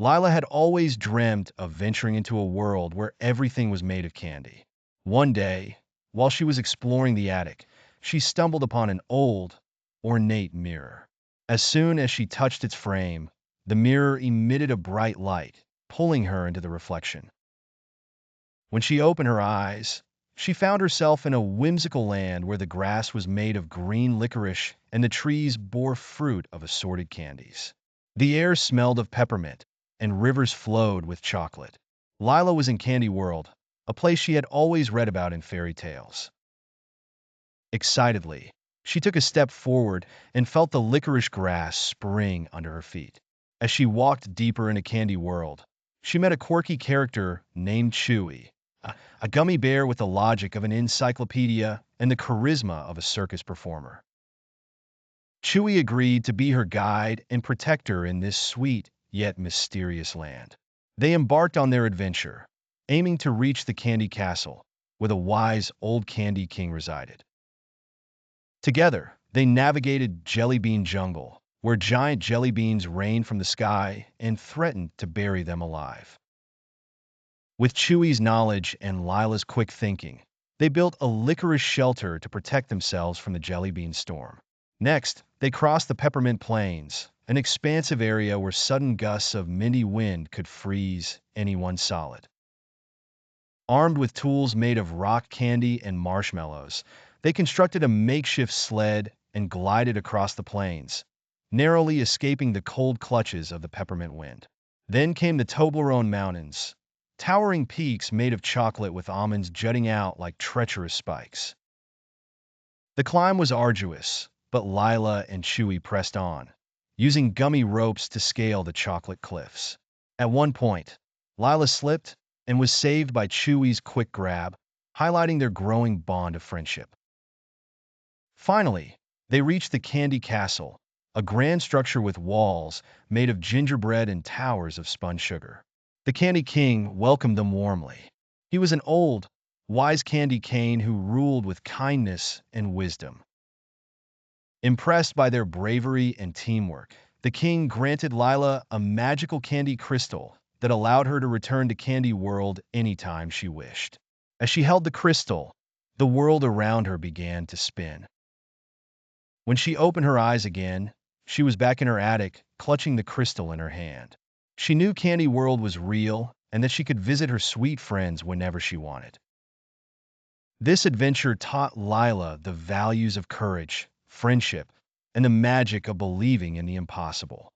Lila had always dreamt of venturing into a world where everything was made of candy. One day, while she was exploring the attic, she stumbled upon an old, ornate mirror. As soon as she touched its frame, the mirror emitted a bright light, pulling her into the reflection. When she opened her eyes, she found herself in a whimsical land where the grass was made of green licorice and the trees bore fruit of assorted candies. The air smelled of peppermint, and rivers flowed with chocolate. Lila was in Candy World, a place she had always read about in fairy tales. Excitedly, she took a step forward and felt the licorice grass spring under her feet. As she walked deeper into Candy World, she met a quirky character named Chewy, a gummy bear with the logic of an encyclopedia and the charisma of a circus performer. Chewy agreed to be her guide and protector in this sweet yet mysterious land. They embarked on their adventure, aiming to reach the Candy Castle, where the wise old Candy King resided. Together, they navigated Jellybean Jungle, where giant jelly beans rained from the sky and threatened to bury them alive. With Chewy's knowledge and Lila's quick thinking, they built a licorice shelter to protect themselves from the jellybean storm. Next, they crossed the Peppermint Plains, an expansive area where sudden gusts of minty wind could freeze anyone solid. Armed with tools made of rock candy and marshmallows, they constructed a makeshift sled and glided across the plains, narrowly escaping the cold clutches of the peppermint wind. Then came the Toblerone Mountains, towering peaks made of chocolate with almonds jutting out like treacherous spikes. The climb was arduous, but Lila and Chewy pressed on, using gummy ropes to scale the chocolate cliffs. At one point, Lila slipped and was saved by Chewy's quick grab, highlighting their growing bond of friendship. Finally, they reached the Candy Castle, a grand structure with walls made of gingerbread and towers of spun sugar. The Candy King welcomed them warmly. He was an old, wise candy cane who ruled with kindness and wisdom. Impressed by their bravery and teamwork, the king granted Lila a magical candy crystal that allowed her to return to Candy World anytime she wished. As she held the crystal, the world around her began to spin. When she opened her eyes again, she was back in her attic, clutching the crystal in her hand. She knew Candy World was real and that she could visit her sweet friends whenever she wanted. This adventure taught Lila the values of courage, friendship, and the magic of believing in the impossible.